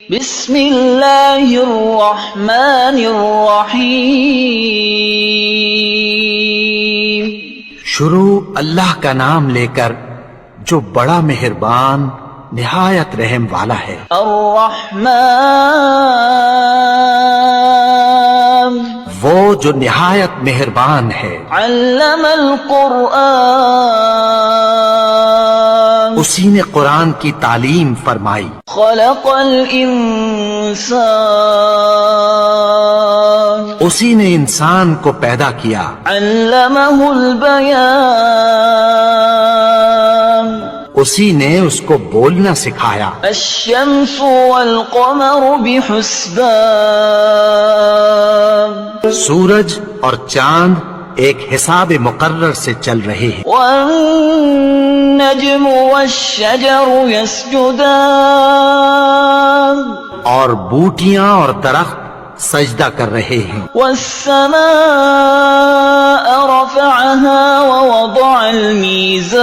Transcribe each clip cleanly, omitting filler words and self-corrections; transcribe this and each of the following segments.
بسم اللہ الرحمن الرحیم۔ شروع اللہ کا نام لے کر جو بڑا مہربان نہایت رحم والا ہے۔ الرحمن وہ جو نہایت مہربان ہے۔ علم القرآن اسی نے قرآن کی تعلیم فرمائی۔ خلق الانسان اسی نے انسان کو پیدا کیا۔ علمہ البیان اسی نے اس کو بولنا سکھایا۔ الشمس والقمر بحسبان سورج اور چاند ایک حساب مقرر سے چل رہے ہیں۔ والنجم والشجر يسجدان اور بوٹیاں اور درخت سجدہ کر رہے ہیں۔ والسماء رفعها ووضع الميزان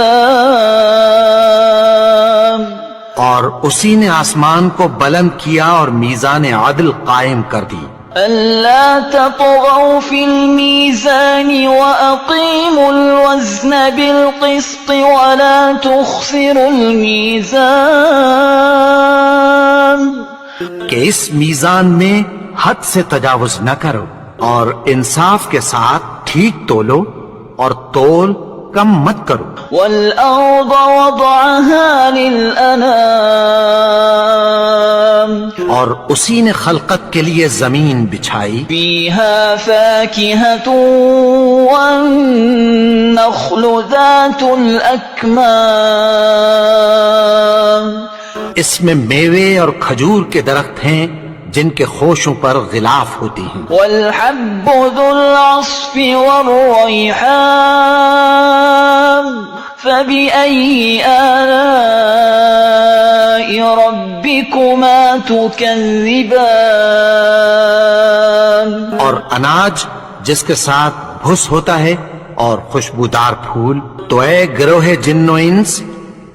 اور اسی نے آسمان کو بلند کیا اور میزان عدل قائم کر دی۔ ألا تطغوا في الميزان وأقيموا الوزن بالقسط ولا تخسروا الميزان کہ اس میزان میں حد سے تجاوز نہ کرو اور انصاف کے ساتھ ٹھیک تولو اور تول کم مت کرو۔ والأرض وضعها للأنام اور اسی نے خلقت کے لیے زمین بچھائی۔ فيها فاكهة والنخل ذات الأكمام اس میں میوے اور کھجور کے درخت ہیں جن کے خوشوں پر غلاف ہوتی ہیں۔ والحب ذو العصف والريحان فبأي آلاء ربكما تكذبان اور اناج جس کے ساتھ بھس ہوتا ہے اور خوشبودار پھول۔ تو اے گروہ جن و انس،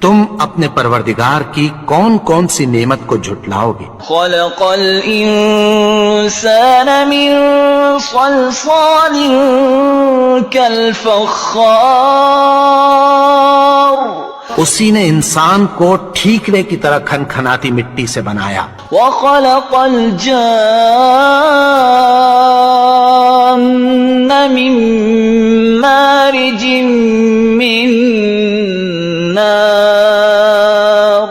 تم اپنے پروردگار کی کون کون سی نعمت کو جھٹلاؤ گے؟ خلق الإنسان من صلصال كالفخار اسی نے انسان کو ٹھیکرے کی طرح کھنکھناتی مٹی سے بنایا۔ وخلق الجان من مارج من نار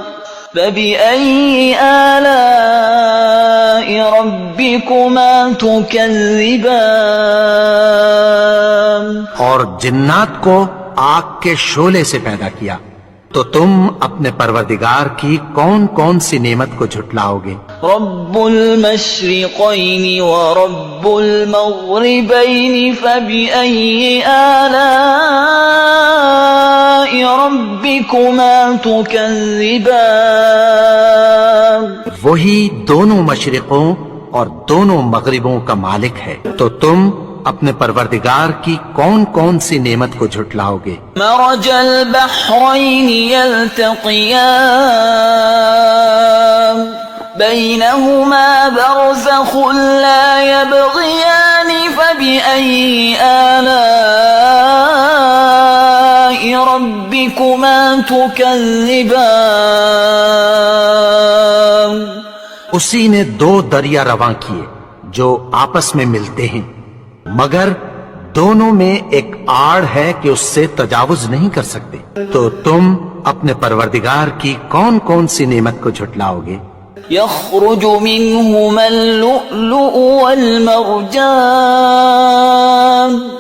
فبأي آلاء ربكما تكذبان اور جنات کو آگ کے شعلے سے پیدا کیا، تو تم اپنے پروردگار کی کون کون سی نعمت کو جھٹلاؤ گے؟ رب المشرقين ورب المغربين فبأي آلاء ربكما تكذبان وہی دونوں مشرقوں اور دونوں مغربوں کا مالک ہے، تو تم اپنے پروردگار کی کون کون سی نعمت کو جھٹلاؤ گے؟ مرج البحرين يلتقيان بينهما برزخ لا يبغيان فبأي آلاء ربكما تكذبان اسی نے دو دریا رواں کیے جو آپس میں ملتے ہیں، مگر دونوں میں ایک آڑ ہے کہ اس سے تجاوز نہیں کر سکتے، تو تم اپنے پروردگار کی کون کون سی نعمت کو جھٹلاؤ گے؟ يخرج منهما اللؤلؤ والمرجان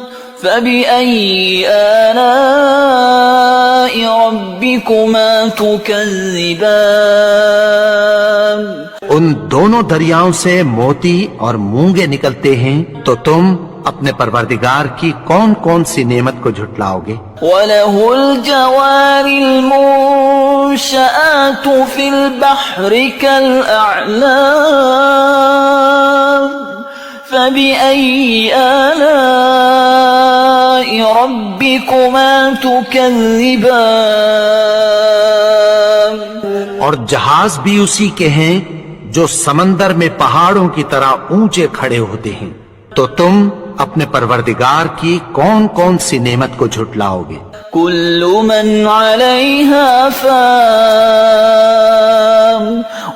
فبأي آلاء ربكما تكذبان ان دونوں دریاؤں سے موتی اور مونگے نکلتے ہیں، تو تم اپنے پروردگار کی کون کون سی نعمت کو جھٹلاؤ گے؟ وَلَهُ الْجَوَارِ الْمُنشَآتُ فِي الْبَحْرِ كَالْأَعْلَامِ فَبِأَيِّ آلَاءِ رَبِّكُمَا تُكَذِّبَانِ اور جہاز بھی اسی کے ہیں جو سمندر میں پہاڑوں کی طرح اونچے کھڑے ہوتے ہیں، تو تم اپنے پروردگار کی کون کون سی نعمت کو جھٹلاؤ گے؟ كل من عليها فان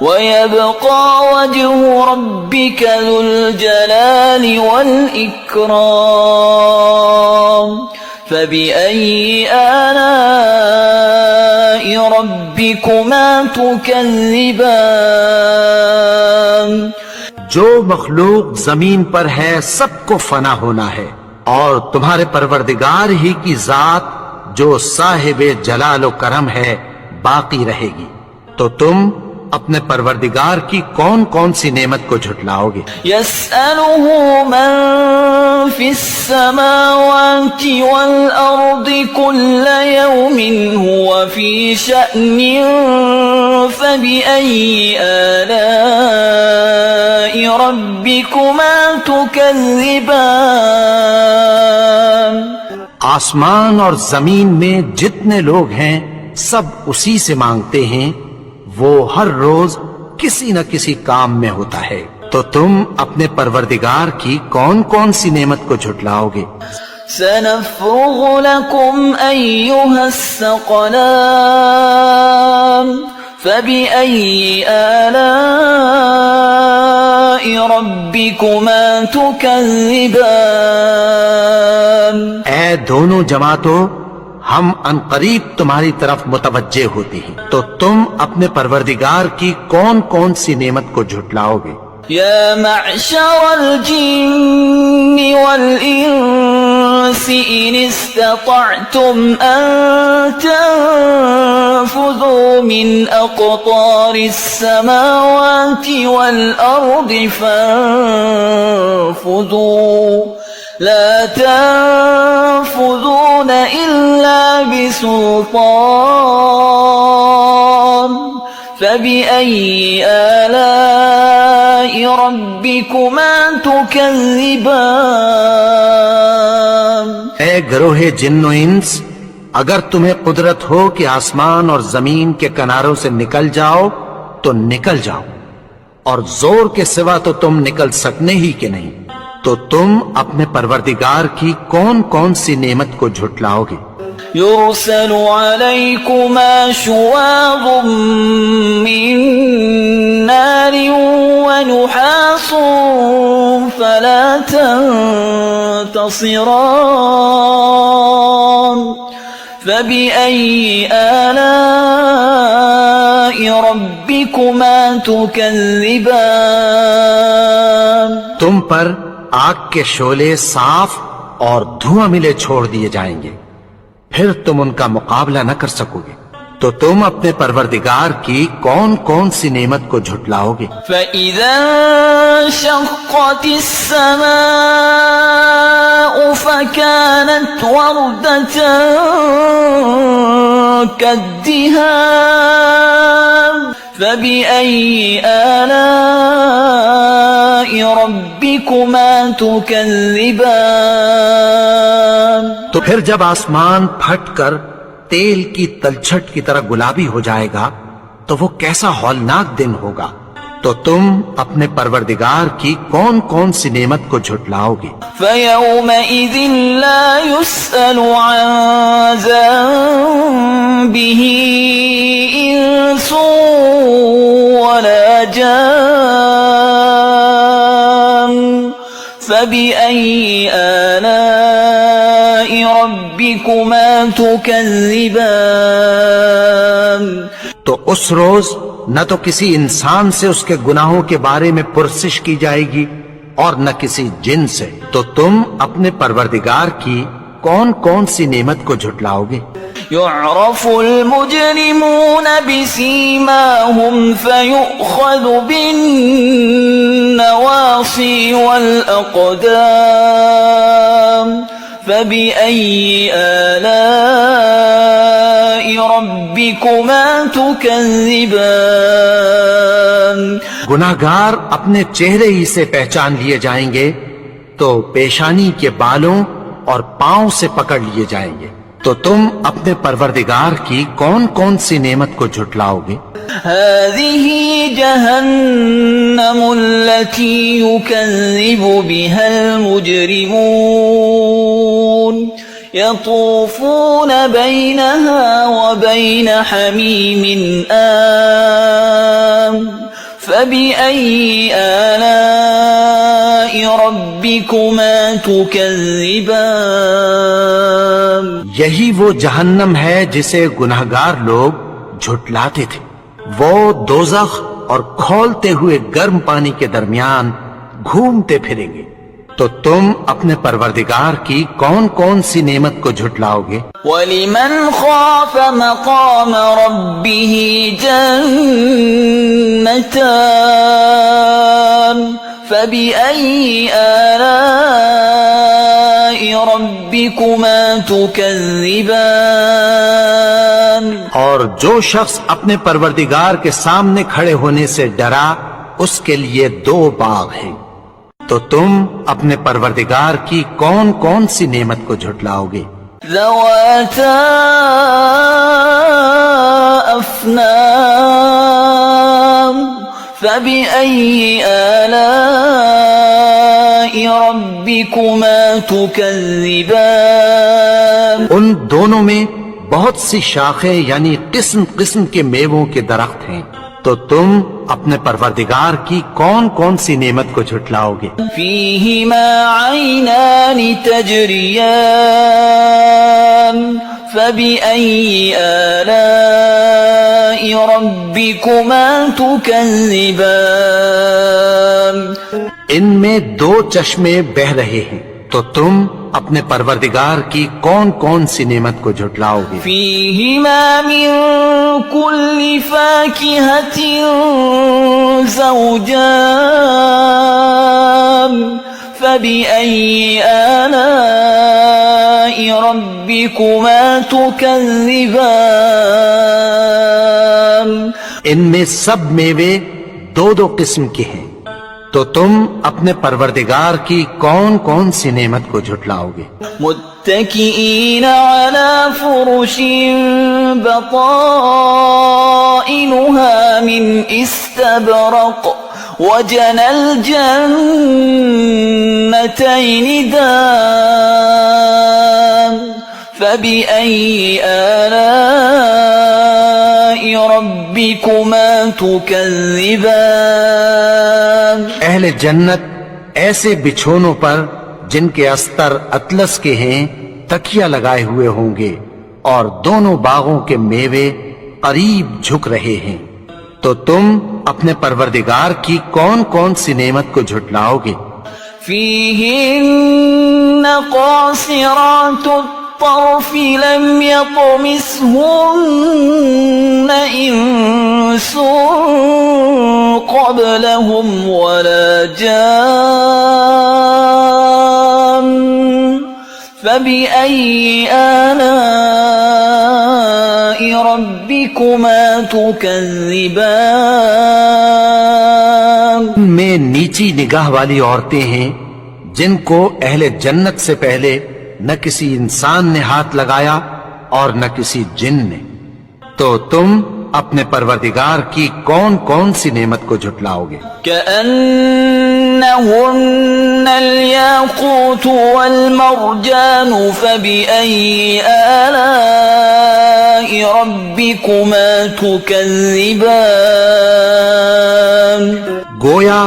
ويبقى وجه ربك ذو الجلال والإكرام فبأي آلاء ربكما تكذبان؟ جو مخلوق زمین پر ہے سب کو فنا ہونا ہے، اور تمہارے پروردگار ہی کی ذات جو صاحب جلال و کرم ہے باقی رہے گی، تو تم اپنے پروردگار کی کون کون سی نعمت کو جھٹلاؤ گے؟ يسأله من في السماوات والأرض كل يوم هو في شأن فبأي آلاء ربكما تكذبان؟ آسمان اور زمین میں جتنے لوگ ہیں سب اسی سے مانگتے ہیں، وہ ہر روز کسی نہ کسی کام میں ہوتا ہے، تو تم اپنے پروردگار کی کون کون سی نعمت کو جھٹلاؤ گے؟ سنفرغ لكم أيها الثقلان فبأي آلاء ربكما تكذبان؟ اے دونوں جماعتوں، ہم عنقریب تمہاری طرف متوجہ ہوتے ہیں، تو تم اپنے پروردگار کی کون کون سی نعمت کو جھٹلاؤ گے؟ يا معشر الجن والإنس إن استطعتم أن تنفذوا من أقطار السماوات والأرض فانفذوا لا تنفذون إلا بسلطان فبأي آلاء ربكما تكذبان؟ اے گروہ جن و انس، اگر تمہیں قدرت ہو کہ آسمان اور زمین کے کناروں سے نکل جاؤ تو نکل جاؤ، اور زور کے سوا تو تم نکل سکنے ہی کہ نہیں، تو تم اپنے پروردگار کی کون کون سی نعمت کو جھٹلاؤ گے؟ يرسل عليكما شواظ من نار ونحاس فلا تنتصران فبأي آلاء ربكما تكذبان؟ تم پر آگ کے شعلے صاف اور دھواں ملے چھوڑ دیے جائیں گے، پھر تم ان کا مقابلہ نہ کر سکو گے، تو تم اپنے پروردگار کی کون کون سی نعمت کو جھٹلاؤ گے؟ فَإِذَا انشَقَّتِ السَّمَاءُ فَكَانَتْ وَرْدَةً كَالدِّهَانِ فَبِأَيِّ آلَاءِ رَبِّكُمَا تُكَذِّبَانِ؟ تو پھر جب آسمان پھٹ کر تیل کی تلچھٹ کی طرح گلابی ہو جائے گا تو وہ کیسا ہولناک دن ہوگا، تو تم اپنے پروردگار کی کون کون سی نعمت کو جھٹلاؤ گے؟ فَيَوْمَئِذٍ لَا يُسْأَلُ عَنْ ذَنبِهِ إِنسٌ وَلَا جَانٌ فَبِأَيِّ آلَاءِ رَبِّكُمَا تُكَذِّبَانِ؟ تو اس روز نہ تو کسی انسان سے اس کے گناہوں کے بارے میں پرسش کی جائے گی اور نہ کسی جن سے، تو تم اپنے پروردگار کی کون کون سی نعمت کو جھٹلاؤ گے؟ يعرف المجرمون بسيماهم فيؤخذ بالنواصي والأقدام فبأي آلاء ربكما تكذبان؟ گناہگار اپنے چہرے ہی سے پہچان لیے جائیں گے تو پیشانی کے بالوں اور پاؤں سے پکڑ لیے جائیں گے، تو تم اپنے پروردگار کی کون کون سی نعمت کو جھٹلاؤ گے؟ هذه جهنم التي يكذب بها المجرمون يطوفون بينها وبين حميم آن فبأي آلاء ربكما تكذبان یہی وہ جہنم ہے جسے گنہگار لوگ جھٹلاتے تھے. وہ دوزخ اور کھولتے ہوئے گرم پانی کے درمیان گھومتے پھریں گے. تو تم اپنے پروردگار کی کون کون سی نعمت کو جھٹلاؤ گے؟ وَلِمَنْ خَافَ مَقَامَ رَبِّهِ جَنَّتَانِ فَبِأَيِّ آلَاءِ رَبِّكُمَا تُكَذِّبَانِ. اور جو شخص اپنے پروردگار کے سامنے کھڑے ہونے سے ڈرا اس کے لیے 2 باغ ہیں. تو تم اپنے پروردگار کی کون کون سی نعمت کو جھٹلاؤ گے؟ ذواتا افنان فبأي آلاء ربكما تكذبان. ان دونوں میں بہت سی شاخیں یعنی قسم قسم کے میووں کے درخت ہیں. تو تم اپنے پروردگار کی کون کون سی نعمت کو جھٹلاؤ گے؟ فیہما عینان تجریان فبأي آلاء ربكما تكذبان. ان میں 2 چشمے بہ رہے ہیں. تو تم اپنے پروردگار کی کون کون سی نعمت کو جھٹلاؤ گے؟ فیہما من کل فاکہۃ زوجان فبأي آلاء ربكما تكذبان. ان میں سب میوے 2 قسم کے ہیں. تو تم اپنے پروردگار کی کون کون سی نعمت کو جھٹلاؤ گے؟ متکئین علی فرش بطائنها من استبرق وجنى الجنتين دان فبأي آلاء ربكما تكذبان. اہل جنت ایسے بچھونوں پر جن کے استر اطلس کے ہیں تکیہ لگائے ہوئے ہوں گے اور دونوں باغوں کے میوے قریب جھک رہے ہیں. تو تم اپنے پروردگار کی کون کون سی نعمت کو جھٹلاؤ گے؟ فیہن قاصرات الطرف لم يطمثهن انس قبلهم ولا جان فبأي آلاء ربكما تكذبان. میں نیچی نگاہ والی عورتیں ہیں جن کو اہل جنت سے پہلے نہ کسی انسان نے ہاتھ لگایا اور نہ کسی جن نے. تو تم اپنے پروردگار کی کون کون سی نعمت کو جھٹلاؤ گے؟ كأنهن الياقوت والمرجان فبأي آلاء ربكما تكذبان. گویا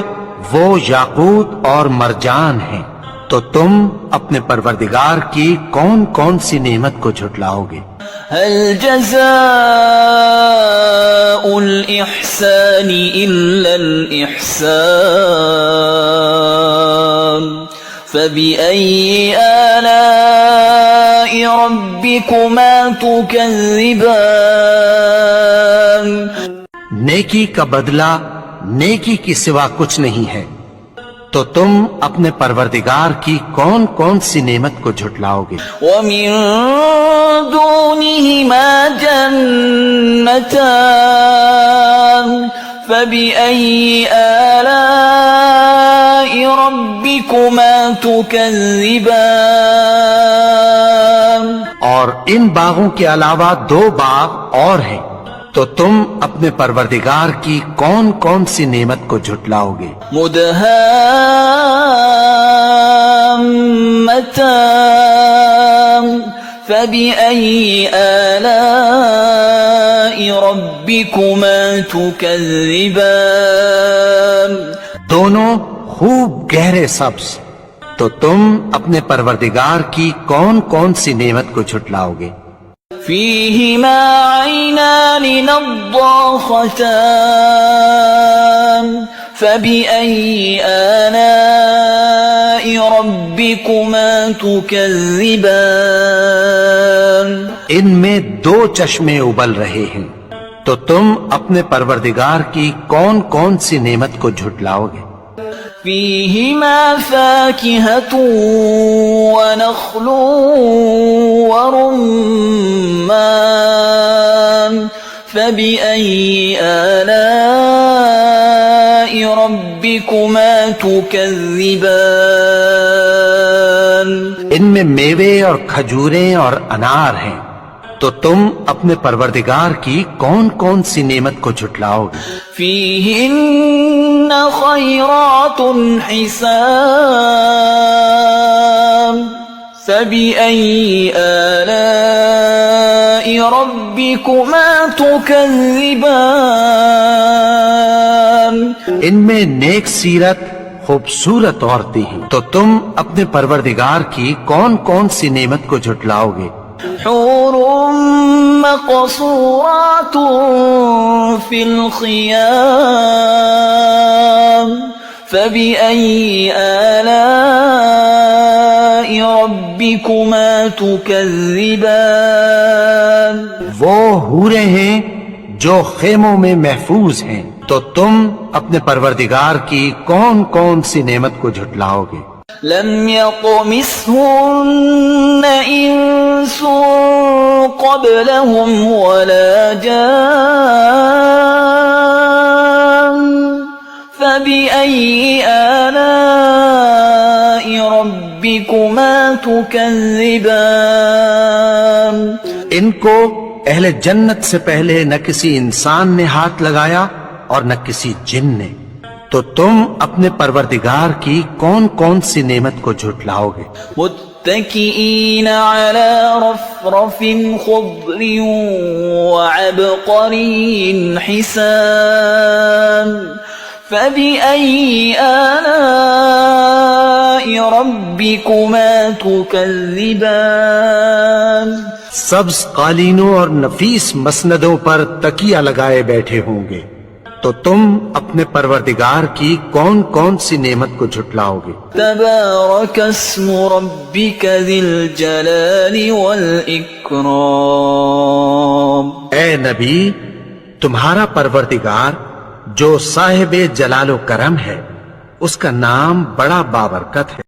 وہ یاقوت اور مرجان ہیں. تو تم اپنے پروردگار کی کون کون سی نعمت کو جھٹلاؤ گے؟ هل جزاء الإحسان إلا الإحسان فبأي آلاء ربكما تكذبان. نیکی کا بدلہ نیکی کی سوا کچھ نہیں ہے. تو تم اپنے پروردگار کی کون کون سی نعمت کو جھٹلاؤ گے؟ وَمِن دُونِهِمَا جَنَّتَانِ فَبِأَيِّ آلَاءِ رَبِّكُمَا تُكَذِّبَانِ. اور ان باغوں کے علاوہ 2 باغ اور ہیں. تو تو تم اپنے پروردگار کی کون کون سی نعمت کو جھٹلاؤ گے؟ مدهامتان فبأي آلاء ربكما تكذبان دونوں خوب گہرے سبز، تو تم اپنے پروردگار کی کون کون سی نعمت کو جھٹلاؤ گے؟ فيهما عينان نضاختان فبأي آلاء ربكما تكذبان ان میں دو چشمے ابل رہے ہیں، تو تم اپنے پروردگار کی کون کون سی نعمت کو جھٹلاؤ گے؟ فيهما فاكهة ونخل ورمان فبأي آلاء ربكما تكذبان ان میں میوے اور کھجوریں اور انار ہیں، تو تم اپنے پروردگار کی کون کون سی نعمت کو جھٹلاؤ گے؟ فيهن خيرات حسان فبأي آلاء ربكما تكذبان ان میں نیک سیرت خوبصورت عورتیں ہیں، تو تم اپنے پروردگار کی کون کون سی نعمت کو جھٹلاؤ گے؟ حور مقصورات في الخيام فبأي آلاء ربكما تكذبان وہ حوریں ہیں جو خیموں میں محفوظ ہیں، تو تم اپنے پروردگار کی کون کون سی نعمت کو جھٹلاؤ گے؟ لم يطمثهن إنس قبلهم ولا جان فبأي آلاء ربكما تكذبان ان کو اہل جنت سے پہلے نہ کسی انسان نے ہاتھ لگایا اور نہ کسی جن نے، تو تم اپنے پروردگار کی کون کون سی نعمت کو جھٹلاؤ گے؟ متكئين على رفرف خضر وعبقري حسان فبأي آلاء ربكما تكذبان سبز قالینوں اور نفیس مسندوں پر تکیہ لگائے بیٹھے ہوں گے، تو تم اپنے پروردگار کی کون کون سی نعمت کو جھٹلاؤ گے؟ تبارك اسم ربك ذي الجلال والإكرام اے نبی، تمہارا پروردگار جو صاحب جلال و کرم ہے، اس کا نام بڑا بابرکت ہے۔